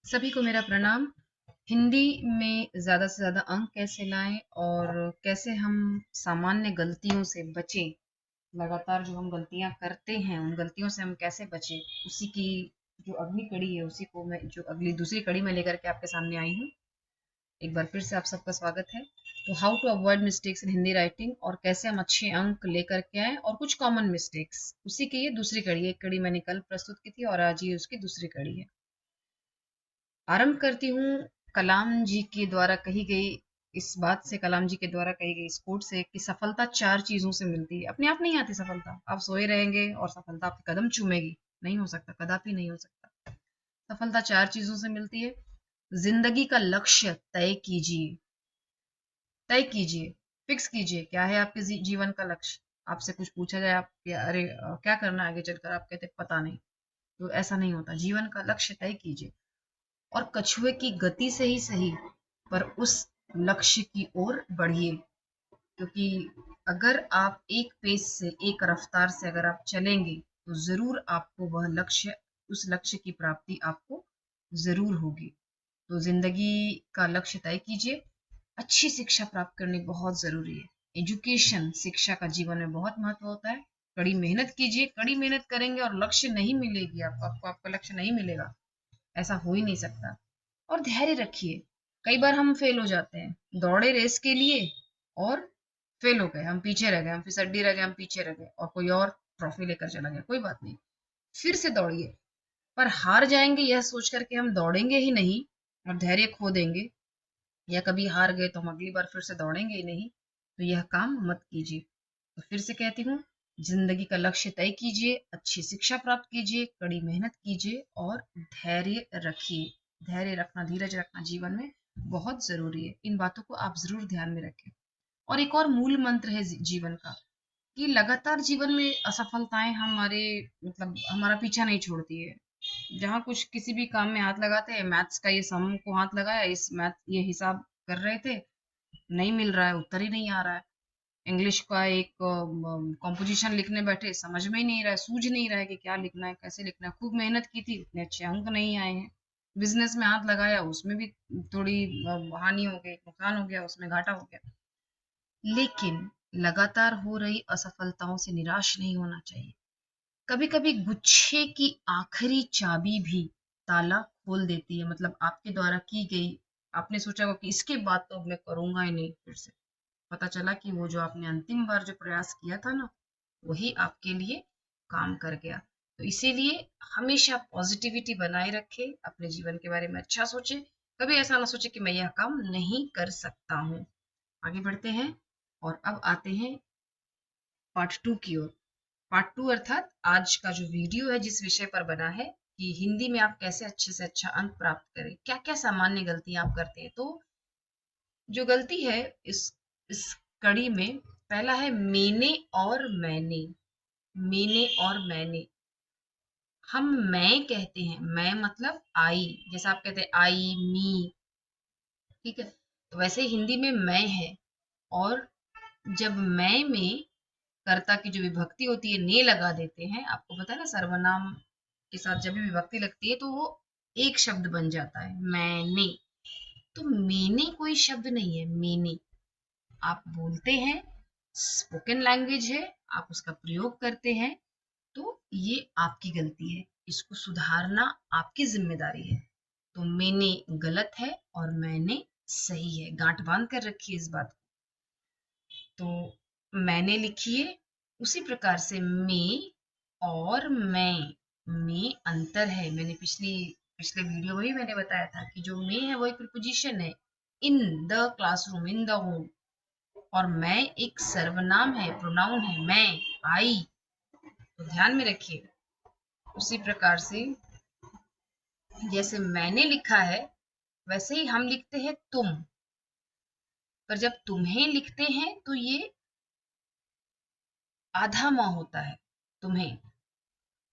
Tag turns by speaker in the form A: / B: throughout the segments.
A: सभी को मेरा प्रणाम। हिंदी में ज़्यादा से ज़्यादा अंक कैसे लाएं और कैसे हम सामान्य गलतियों से बचें, लगातार जो हम गलतियां करते हैं उन गलतियों से हम कैसे बचें, उसी की जो अगली कड़ी है, उसी को मैं जो अगली दूसरी कड़ी में लेकर के आपके सामने आई हूँ। एक बार फिर से आप सबका स्वागत है। तो how to avoid mistakes in Hindi writing और कैसे हम अच्छे अंक लेकर के आए और कुछ कॉमन मिस्टेक्स, उसी की ये दूसरी कड़ी है। एक कड़ी मैंने कल प्रस्तुत की थी और आज ये उसकी दूसरी कड़ी है। आरंभ करती हूँ कलाम जी के द्वारा कही गई इस बात से, कलाम जी के द्वारा कही गई इस कोट से कि सफलता चार चीजों से मिलती है। अपने आप नहीं आती सफलता। आप सोए रहेंगे और सफलता आपके कदम चूमेगी? नहीं हो सकता, कदापि नहीं हो सकता। सफलता चार चीजों से मिलती है। जिंदगी का लक्ष्य तय कीजिए। तय कीजिए, फिक्स कीजिए क्या है आपके जीवन का लक्ष्य। आपसे कुछ पूछा जाए, आप अरे क्या करना है आगे चलकर, आप कहते पता नहीं। तो ऐसा नहीं होता। जीवन का लक्ष्य तय कीजिए और कछुए की गति से ही सही, पर उस लक्ष्य की ओर बढ़िए। क्योंकि अगर आप एक पेस से, एक रफ्तार से अगर आप चलेंगे तो जरूर आपको वह लक्ष्य, उस लक्ष्य की प्राप्ति आपको जरूर होगी। तो जिंदगी का लक्ष्य तय कीजिए। अच्छी शिक्षा प्राप्त करनी बहुत जरूरी है। एजुकेशन, शिक्षा का जीवन में बहुत महत्व होता है। कड़ी मेहनत कीजिए। कड़ी मेहनत करेंगे और लक्ष्य नहीं मिलेगी आपको, आपका लक्ष्य नहीं मिलेगा, ऐसा हो ही नहीं सकता। और धैर्य रखिए। कई बार हम फेल हो जाते हैं। दौड़े रेस के लिए और फेल हो गए, हम पीछे रह गए, हम फिसड्डी रह गए, हम पीछे रह गए और कोई और ट्रॉफी लेकर चला गया। कोई बात नहीं, फिर से दौड़िए। पर हार जाएंगे यह सोच करके हम दौड़ेंगे ही नहीं और धैर्य खो देंगे, या कभी हार गए तो हम अगली बार फिर से दौड़ेंगे ही नहीं, तो यह काम मत कीजिए। तो फिर से कहती हूँ, जिंदगी का लक्ष्य तय कीजिए, अच्छी शिक्षा प्राप्त कीजिए, कड़ी मेहनत कीजिए और धैर्य रखिए। धैर्य रखना, धीरज रखना जीवन में बहुत जरूरी है। इन बातों को आप जरूर ध्यान में रखें। और एक और मूल मंत्र है जीवन का, कि लगातार जीवन में असफलताएं हमारे, मतलब हमारा पीछा नहीं छोड़ती है। जहाँ कुछ किसी भी काम में हाथ लगाते हैं, मैथ्स का ये सम को हाथ लगाया, इस मैथ ये हिसाब कर रहे थे, नहीं मिल रहा है, उत्तर ही नहीं आ रहा है। इंग्लिश का एक कॉम्पोजिशन लिखने बैठे, समझ में ही नहीं रहा है, सूझ नहीं रहा है कि क्या लिखना है, कैसे लिखना है। खूब मेहनत की थी, इतने अच्छे अंक नहीं आए हैं। बिजनेस में हाथ लगाया, उसमें भी थोड़ी हानि हो गई, नुकसान हो गया, उसमें घाटा हो गया। लेकिन लगातार हो रही असफलताओं से निराश नहीं होना चाहिए। कभी कभी गुच्छे की आखिरी चाबी भी ताला खोल देती है। मतलब आपके द्वारा की गई, आपने सोचा होगा कि इसके बाद तो अब मैं करूंगा ही नहीं, फिर से पता चला कि वो जो आपने अंतिम बार जो प्रयास किया था ना, वही आपके लिए काम कर गया। तो इसीलिए हमेशा पॉजिटिविटी बनाए रखे, अपने जीवन के बारे में अच्छा सोचे। कभी ऐसा ना सोचे कि मैं यह काम नहीं कर सकता हूँ। आगे बढ़ते हैं और अब आते हैं पार्ट टू की ओर। पार्ट टू अर्थात आज का जो वीडियो है, जिस विषय पर बना है कि हिंदी में आप कैसे अच्छे से अच्छा अंक प्राप्त करें, क्या क्या सामान्य गलतियां आप करते हैं। तो जो गलती है इस कड़ी में, पहला है मैंने और मैंने। मैंने और मैंने, हम मैं कहते हैं। मैं मतलब आई, जैसा आप कहते हैं आई मी, ठीक है। तो वैसे ही हिंदी में मैं है। और जब मैं में कर्ता की जो विभक्ति होती है, ने लगा देते हैं। आपको पता है ना, सर्वनाम के साथ जब भी विभक्ति लगती है तो वो एक शब्द बन जाता है, मैंने। तो मैंने कोई शब्द नहीं है। मैंने आप बोलते हैं, स्पोकन लैंग्वेज है, आप उसका प्रयोग करते हैं, तो ये आपकी गलती है। इसको सुधारना आपकी जिम्मेदारी है। तो मैंने गलत है और मैंने सही है। गांठ बांध कर रखिए इस बात को। तो मैंने लिखिए उसी प्रकार से मैं और मैं अंतर है। मैंने पिछले वीडियो में भी मैंने बताया था कि जो मैं है वो एक प्रीपोजिशन है। In the classroom, in the home. और मैं एक सर्वनाम है, प्रोनाउन है, मैं, आई। तो ध्यान में रखिए। उसी प्रकार से जैसे मैंने लिखा है, वैसे ही हम लिखते हैं तुम। पर जब तुम्हें लिखते हैं तो ये आधा म होता है, तुम्हें।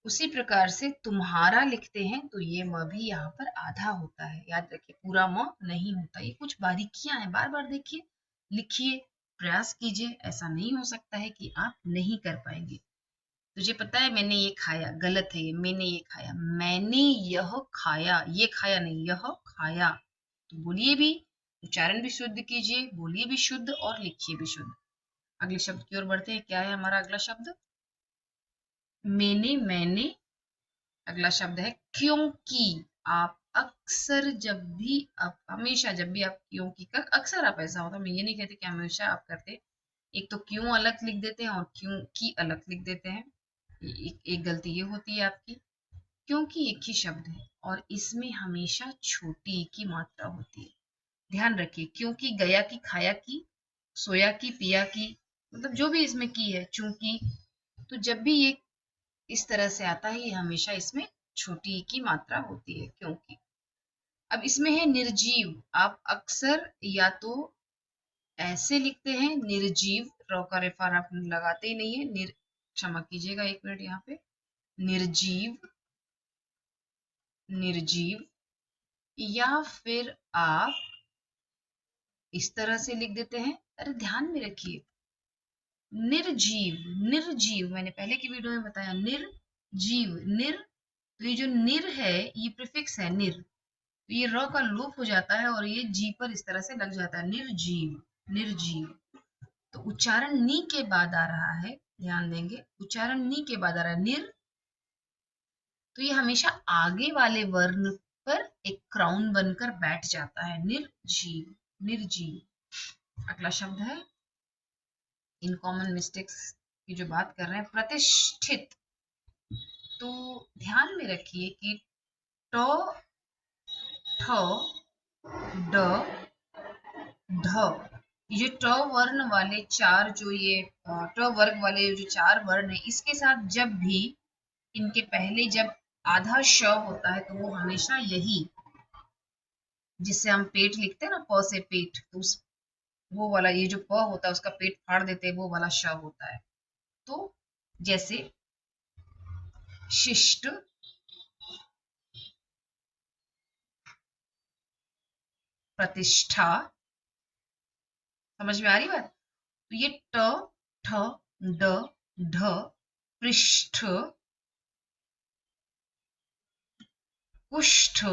A: उसी प्रकार से तुम्हारा लिखते हैं तो ये म भी यहाँ पर आधा होता है। याद रखिए, पूरा म नहीं होता। ये कुछ बारीकियां हैं, बार बार देखिए, लिखिए, प्रयास कीजिए। ऐसा नहीं हो सकता है कि आप नहीं कर पाएंगे। तुझे पता है मैंने ये खाया, गलत है ये, मैंने ये खाया, मैंने यह खाया, ये खाया नहीं, यह खाया। तो बोलिए भी, उच्चारण भी शुद्ध कीजिए, बोलिए भी शुद्ध और लिखिए भी शुद्ध। अगले शब्द की ओर बढ़ते हैं। क्या है हमारा अगला शब्द? मैंने। अगला शब्द है क्योंकि। आप अक्सर जब भी, आप हमेशा जब भी आप क्योंकि का, अक्सर आप ऐसा होता है, मैं ये नहीं कहती कि हमेशा आप करते, एक तो क्यों अलग लिख देते हैं और क्यों की अलग लिख देते हैं। एक गलती ये होती है आपकी। क्योंकि एक ही शब्द है और इसमें हमेशा छोटी की मात्रा होती है। ध्यान रखिए, क्योंकि गया की, खाया की, सोया की, पिया की, मतलब जो भी इसमें की है, चूंकि, तो जब भी ये इस तरह से आता है, ये हमेशा इसमें छोटी की मात्रा होती है, क्योंकि। अब इसमें है निर्जीव। आप अक्सर या तो ऐसे लिखते हैं निर्जीव, रॉ का रेफार आप लगाते ही नहीं है, क्षमा कीजिएगा एक मिनट, यहाँ पे निर्जीव, निर्जीव, या फिर आप इस तरह से लिख देते हैं। अरे ध्यान में रखिए, निर्जीव, निर्जीव, मैंने पहले की वीडियो में बताया, निर्जीव, निर, तो ये जो निर है ये प्रीफिक्स है, निर, तो ये र का लोप हो जाता है और ये जी पर इस तरह से लग जाता है, निर्जीव, निर्जीव। तो उच्चारण नी के बाद आ रहा है, ध्यान देंगे, उच्चारण नी के बाद आ रहा है निर, तो ये हमेशा आगे वाले वर्ण पर एक क्राउन बनकर बैठ जाता है, निर्जीव, निर्जीव। अगला शब्द है, इन कॉमन मिस्टेक्स की जो बात कर रहे हैं, प्रतिष्ठित। तो ध्यान में रखिए कि ट, ठ, ड, ढ, ये ट वर्ण वाले चार, जो ये ट वर्ग वाले जो चार वर्ण है, इसके साथ जब भी इनके पहले जब आधा श होता है तो वो हमेशा यही, जिससे हम पेट लिखते हैं ना, प से पेट, तो उस वो वाला, ये जो प होता है उसका पेट फाड़ देते हैं, वो वाला श होता है। तो जैसे शिष्ट, प्रतिष्ठा, समझ में आ रही बात? तो ये ट, ठ, ड, ढ, पृष्ठ, कुष्ठ,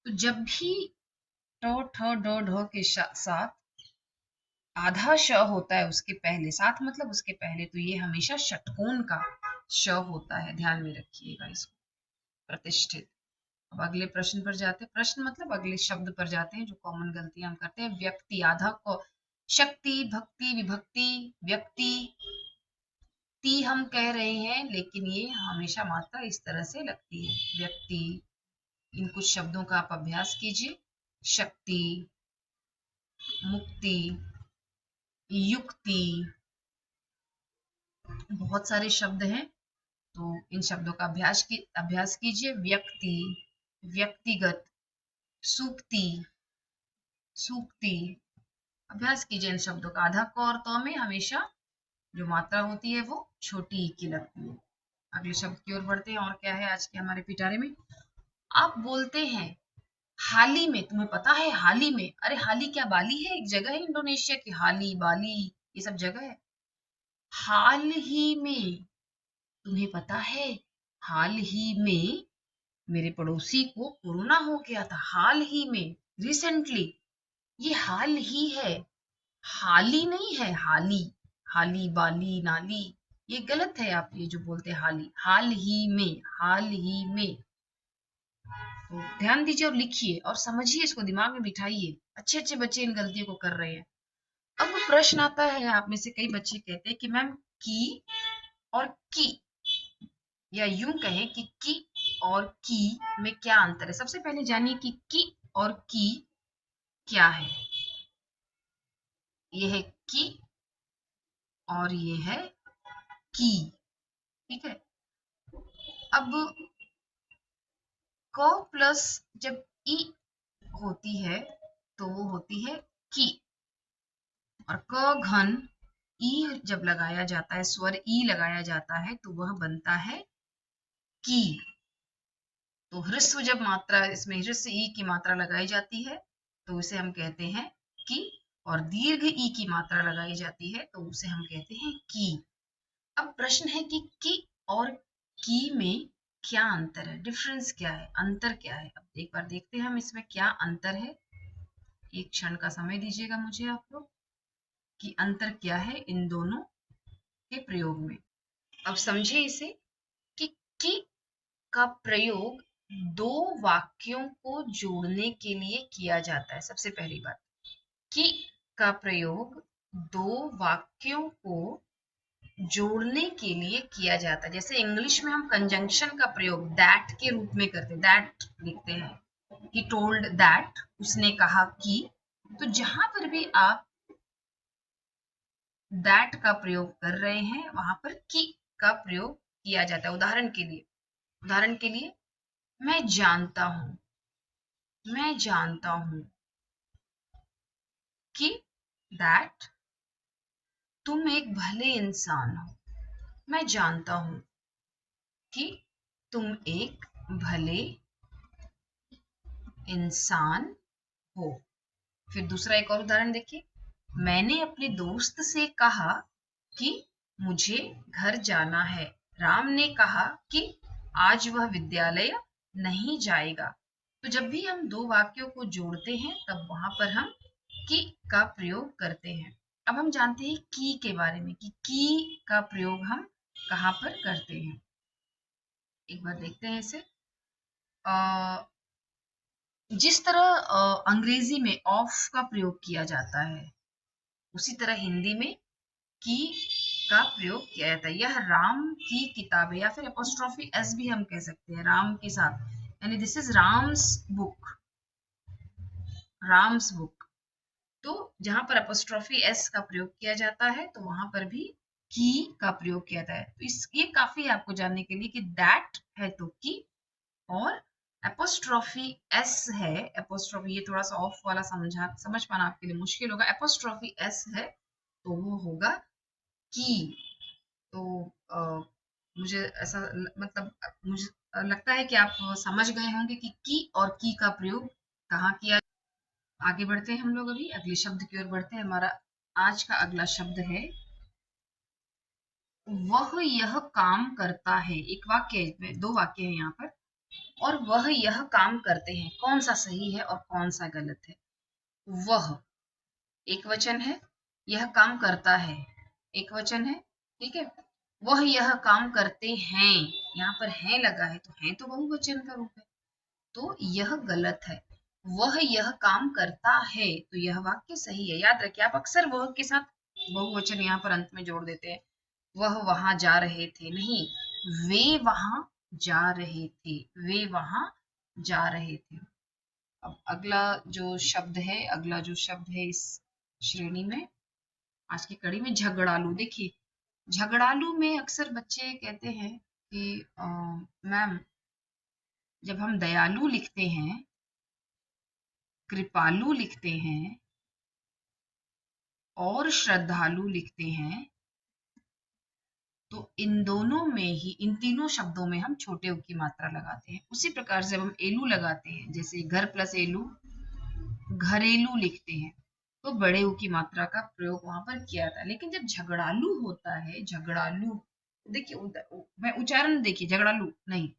A: तो जब भी ट, ठ, ड, ढ के साथ आधा श होता है उसके पहले, साथ मतलब उसके पहले, तो ये हमेशा षटकोण का श होता है, ध्यान में रखिएगा इसको, प्रतिष्ठित। अब अगले प्रश्न पर जाते हैं, प्रश्न मतलब अगले शब्द पर जाते हैं जो कॉमन गलतियां हम करते हैं। व्यक्ति, आधा को शक्ति, भक्ति, विभक्ति, व्यक्ति, ती हम कह रहे हैं, लेकिन ये हमेशा मात्रा इस तरह से लगती है, व्यक्ति। इन कुछ शब्दों का आप अभ्यास कीजिए, शक्ति, मुक्ति, युक्ति, बहुत सारे शब्द हैं, तो इन शब्दों का अभ्यास कीजिए। व्यक्ति, व्यक्तिगत, सूक्ति, सूक्ति, अभ्यास कीजिए इन शब्दों का। आधा क और त में हमेशा जो मात्रा होती है वो छोटी ई की लगती है। अगले शब्द की ओर बढ़ते हैं, और क्या है आज के हमारे पिटारे में? आप बोलते हैं हाल ही में, तुम्हें पता है हाल ही में, अरे हाल ही क्या बाली है? एक जगह है इंडोनेशिया की, हाली, बाली, ये सब जगह है। हाल ही में, तुम्हें पता है हाल ही में मेरे पड़ोसी को कोरोना हो गया था, हाल ही में, रिसेंटली, ये हाल ही है, हाली नहीं है, हाली, हाली, बाली, नाली, ये गलत है। आप ये जो बोलते हैं हाली, हाल ही में, हाल ही में, तो ध्यान दीजिए और लिखिए और समझिए, इसको दिमाग में बिठाइए। अच्छे अच्छे बच्चे इन गलतियों को कर रहे हैं। अब प्रश्न आता है, आप में से कई बच्चे कहते हैं कि मैम की और की, या यूं कहें कि की और की में क्या अंतर है। सबसे पहले जानिए कि की और की क्या है। ये है की और ये है की, ठीक है। अब क प्लस जब ई होती है तो वो होती है की, और क घन ई जब लगाया जाता है, स्वर ई लगाया जाता है, तो वह बनता है की। तो ह्रस्व जब मात्रा, इसमें ह्रस्व ई की मात्रा लगाई जाती है तो उसे हम कहते हैं की, और दीर्घ ई की मात्रा लगाई जाती है तो उसे हम कहते हैं की। अब प्रश्न है कि की और की में क्या अंतर है, डिफरेंस क्या है, अंतर क्या है। अब एक बार देखते हैं हम इसमें क्या अंतर है। एक क्षण का समय दीजिएगा मुझे आप लोग कि अंतर क्या है इन दोनों के प्रयोग में। अब समझे इसे कि की का प्रयोग दो वाक्यों को जोड़ने के लिए किया जाता है। सबसे पहली बात, की का प्रयोग दो वाक्यों को जोड़ने के लिए किया जाता है। जैसे इंग्लिश में हम कंजंक्शन का प्रयोग दैट के रूप में करते हैं, दैट लिखते हैं कि टोल्ड दैट, उसने कहा कि। तो जहां पर भी आप दैट का प्रयोग कर रहे हैं वहां पर की का प्रयोग किया जाता है। उदाहरण के लिए मैं जानता हूं कि दैट तुम एक भले इंसान हो। मैं जानता हूं कि तुम एक भले इंसान हो। फिर दूसरा एक और उदाहरण देखिए, मैंने अपने दोस्त से कहा कि मुझे घर जाना है। राम ने कहा कि आज वह विद्यालय नहीं जाएगा। तो जब भी हम दो वाक्यों को जोड़ते हैं तब वहां पर हम की का प्रयोग करते हैं। अब हम जानते हैं की के बारे में कि की का प्रयोग हम कहाँ पर करते हैं। एक बार देखते हैं इसे। जिस तरह अंग्रेजी में ऑफ का प्रयोग किया जाता है उसी तरह हिंदी में की का प्रयोग किया जाता है। यह राम की किताब है, या फिर एपोस्ट्रोफी एस भी हम कह सकते हैं राम के साथ, यानी this is Ram's book, Ram's book. तो जहां पर एपोस्ट्रोफी एस का प्रयोग किया जाता है तो वहां पर भी की का प्रयोग किया जाता है। तो इस ये काफी है आपको जानने के लिए कि दैट है तो की, और एपोस्ट्रोफी एस है, एपोस्ट्रोफी ये थोड़ा सा ऑफ वाला समझ पाना आपके लिए मुश्किल होगा, एपोस्ट्रोफी एस है तो वो होगा की। तो मुझे ऐसा मतलब मुझे लगता है कि आप समझ गए होंगे कि और की का प्रयोग कहाँ किया। आगे बढ़ते हैं हम लोग, अभी अगले शब्द की ओर बढ़ते हैं। हमारा आज का अगला शब्द है वह यह काम करता है। एक वाक्य में दो वाक्य है यहाँ पर, और वह यह काम करते हैं, कौन सा सही है और कौन सा गलत है। वह एक वचन है, यह काम करता है एक वचन है, ठीक है। वह यह काम करते हैं, यहाँ पर है लगा है तो है तो बहुवचन का रूप है, तो यह गलत है। वह यह काम करता है तो यह वाक्य सही है। याद रखिए, आप अक्सर वह के साथ बहुवचन यहाँ पर अंत में जोड़ देते हैं। वह वहां जा रहे थे, नहीं, वे वहां जा रहे थे, वे वहां जा रहे थे। अब अगला जो शब्द है इस श्रेणी में, आज की कड़ी में, झगड़ालू। देखिए, झगड़ालू में अक्सर बच्चे कहते हैं कि मैम, जब हम दयालु लिखते हैं, कृपालु लिखते हैं और श्रद्धालु लिखते हैं, तो इन दोनों में ही, इन तीनों शब्दों में हम छोटे उ की मात्रा लगाते हैं। उसी प्रकार से जब हम एलू लगाते हैं, जैसे घर प्लस एलू घरेलू लिखते हैं, तो बड़े उ की मात्रा का प्रयोग वहां पर किया जाता है। लेकिन जब झगड़ालू होता है, झगड़ालू, देखिए मैं उच्चारण देखिए, झगड़ालू नहीं,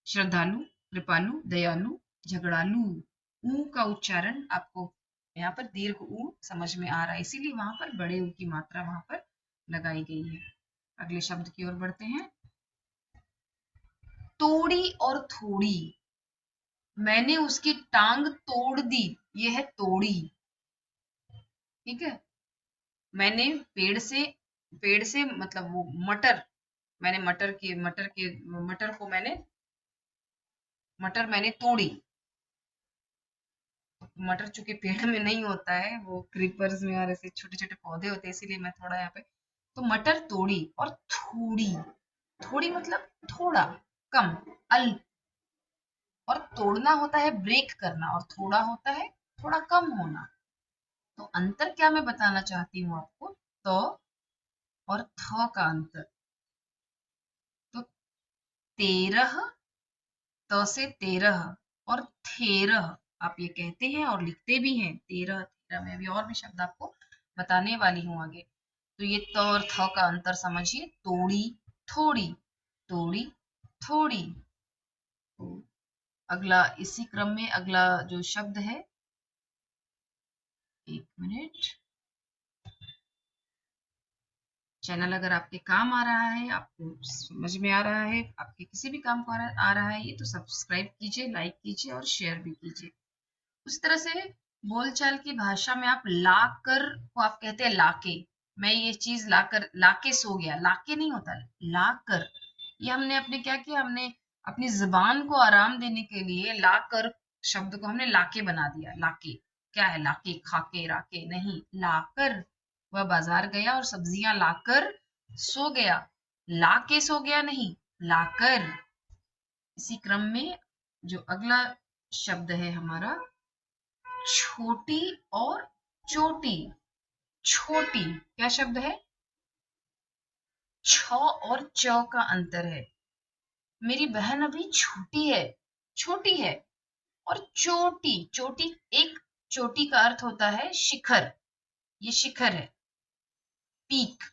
A: श्रद्धालु, कृपालु, दयालु, झगड़ालू, ऊ का उच्चारण आपको यहाँ पर दीर्घ ऊ समझ में आ रहा है, इसीलिए वहां पर बड़े ऊ की मात्रा वहां पर लगाई गई है। अगले शब्द की ओर बढ़ते हैं। तोड़ी और थोड़ी, मैंने उसकी टांग तोड़ दी, ये है तोड़ी, ठीक है। मैंने पेड़ से मतलब वो मटर, मैंने मटर मैंने तोड़ी। मटर चूंकि पेड़ में नहीं होता है, वो क्रीपर्स में और ऐसे छोटे छोटे पौधे होते हैं, इसीलिए मैं थोड़ा यहाँ पे, तो मटर तोड़ी और थोड़ी, थोड़ी मतलब थोड़ा, कम, अल्प। और तोड़ना होता है ब्रेक करना, और थोड़ा होता है थोड़ा कम होना। तो अंतर क्या मैं बताना चाहती हूँ आपको, तो और थ का अंतर। तो 13, त से 13 और 13 आप ये कहते हैं और लिखते भी हैं, 13 13। मैं अभी और भी शब्द आपको बताने वाली हूँ आगे। तो ये त और थ का अंतर समझिए, तोड़ी थोड़ी, तोड़ी थोड़ी। तो अगला इसी क्रम में अगला जो शब्द है, एक मिनट, चैनल अगर आपके काम आ रहा है, आपको समझ में आ रहा है, आपके किसी भी काम को आ रहा है ये, तो सब्सक्राइब कीजिए, लाइक कीजिए और शेयर भी कीजिए। उस तरह से बोलचाल की भाषा में आप लाकर को आप कहते हैं लाके। मैं ये चीज लाकर, लाके सो गया, लाके नहीं होता, लाकर। ये हमने अपने क्या किया, हमने अपनी जुबान को आराम देने के लिए लाकर शब्द को हमने लाके बना दिया। लाके क्या है, लाके खाके राके नहीं, लाकर। वह बाजार गया और सब्जियां लाकर सो गया, लाके सो गया नहीं, लाकर। इसी क्रम में जो अगला शब्द है हमारा, छोटी और चोटी। छोटी क्या शब्द है, छ और च का अंतर है। मेरी बहन अभी छोटी है, छोटी है। और चोटी, चोटी, एक चोटी का अर्थ होता है शिखर, ये शिखर है, पीक।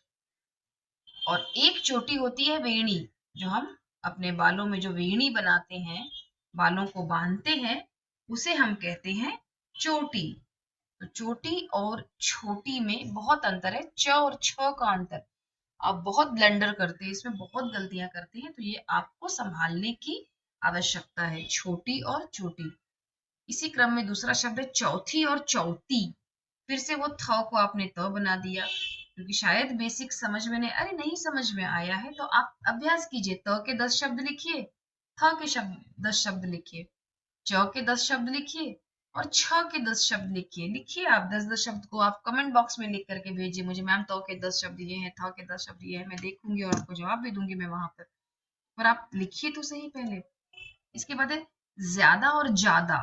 A: और एक चोटी होती है वेणी, जो हम अपने बालों में जो वेणी बनाते हैं, बालों को बांधते हैं, उसे हम कहते हैं चोटी। तो चोटी और छोटी में बहुत अंतर है, च और छ का अंतर। आप बहुत ब्लंडर करते हैं, इसमें बहुत गलतियां करते हैं, तो ये आपको संभालने की आवश्यकता है, छोटी और चोटी। इसी क्रम में दूसरा शब्द है चौथी और चौती। फिर से वो थ को आपने त बना दिया, क्योंकि शायद बेसिक समझ में नहीं, अरे नहीं समझ में आया है तो आप अभ्यास कीजिए। त के 10 शब्द लिखिए, थ के शब्द 10 शब्द लिखिए, च के 10 शब्द लिखिए और छ के 10 शब्द लिखिए। लिखिए आप 10-10 शब्द को आप कमेंट बॉक्स में लिख करके भेजिए मुझे, मैम तो के 10 शब्द ये हैं, थ के 10 शब्द ये हैं, मैं देखूंगी और आपको जवाब भी दूंगी मैं वहां पर आप लिखिए तो सही पहले। इसके बाद है ज्यादा और ज्यादा।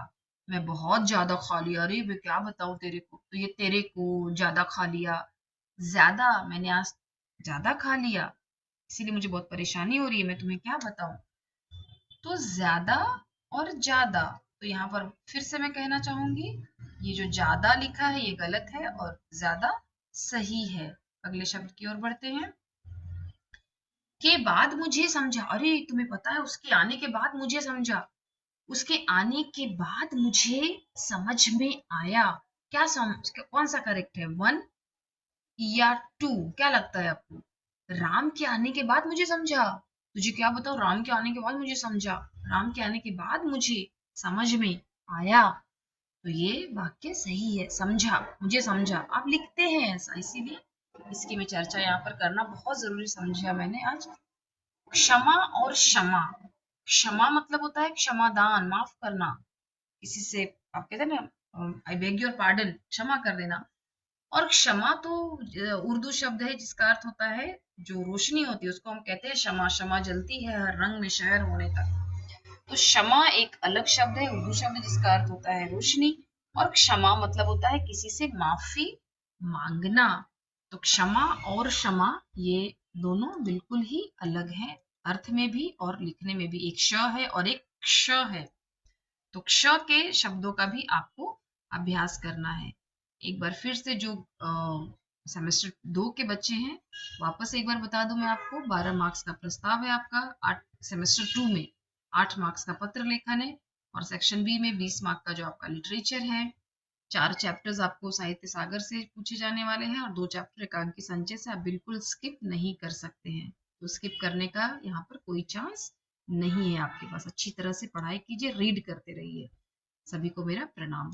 A: मैं बहुत ज्यादा खा लिया, अरे मैं क्या बताऊं तेरे को, तो ये तेरे को ज्यादा खा लिया। ज्यादा, मैंने आज ज्यादा खा लिया, इसीलिए मुझे बहुत परेशानी हो रही है, मैं तुम्हें क्या बताऊं। तो ज्यादा और ज्यादा, तो यहाँ पर फिर से मैं कहना चाहूंगी, ये जो ज्यादा लिखा है ये गलत है और ज्यादा सही है। अगले शब्द की ओर बढ़ते हैं। के बाद मुझे समझा, अरे तुम्हें पता है उसके आने के बाद मुझे समझा, उसके आने के बाद मुझे समझ में आया। क्या समझ, कौन सा करेक्ट है, 1 या 2, क्या लगता है आपको। राम के आने के बाद मुझे समझा, तुझे क्या बताओ, राम के आने के बाद मुझे समझा, राम के आने के बाद मुझे समझ में आया। तो ये वाक्य सही है, समझा, मुझे समझा। आप लिखते हैं ऐसा, इसीलिए इसकी मैं चर्चा यहाँ पर करना बहुत जरूरी समझा मैंने आज। क्षमा और क्षमा। क्षमा मतलब होता है क्षमादान, माफ करना किसी से। आप कहते हैं ना, आई बेग योर पार्डन, क्षमा कर देना। और क्षमा तो उर्दू शब्द है जिसका अर्थ होता है जो रोशनी होती है, उसको हम कहते हैं क्षमा। क्षमा जलती है हर रंग में शहर होने तक। तो क्षमा एक अलग शब्द है, उर्दू शब्द जिसका अर्थ होता है रोशनी। और क्षमा मतलब होता है किसी से माफी मांगना। तो क्षमा और क्षमा ये दोनों बिल्कुल ही अलग हैं, अर्थ में भी और लिखने में भी। एक श है और एक क्ष है। तो क्ष के शब्दों का भी आपको अभ्यास करना है। एक बार फिर से जो सेमेस्टर 2 के बच्चे हैं, वापस एक बार बता दूं मैं आपको, 12 मार्क्स का प्रस्ताव है आपका। 8 सेमेस्टर 2 में 8 मार्क्स का पत्र लेखन है और सेक्शन बी में 20 मार्क का जो आपका लिटरेचर है। 4 चैप्टर्स आपको साहित्य सागर से पूछे जाने वाले हैं और 2 चैप्टर एकांकी संचय से आप बिल्कुल स्किप नहीं कर सकते हैं। तो स्किप करने का यहाँ पर कोई चांस नहीं है आपके पास। अच्छी तरह से पढ़ाई कीजिए, रीड करते रहिए। सभी को मेरा प्रणाम।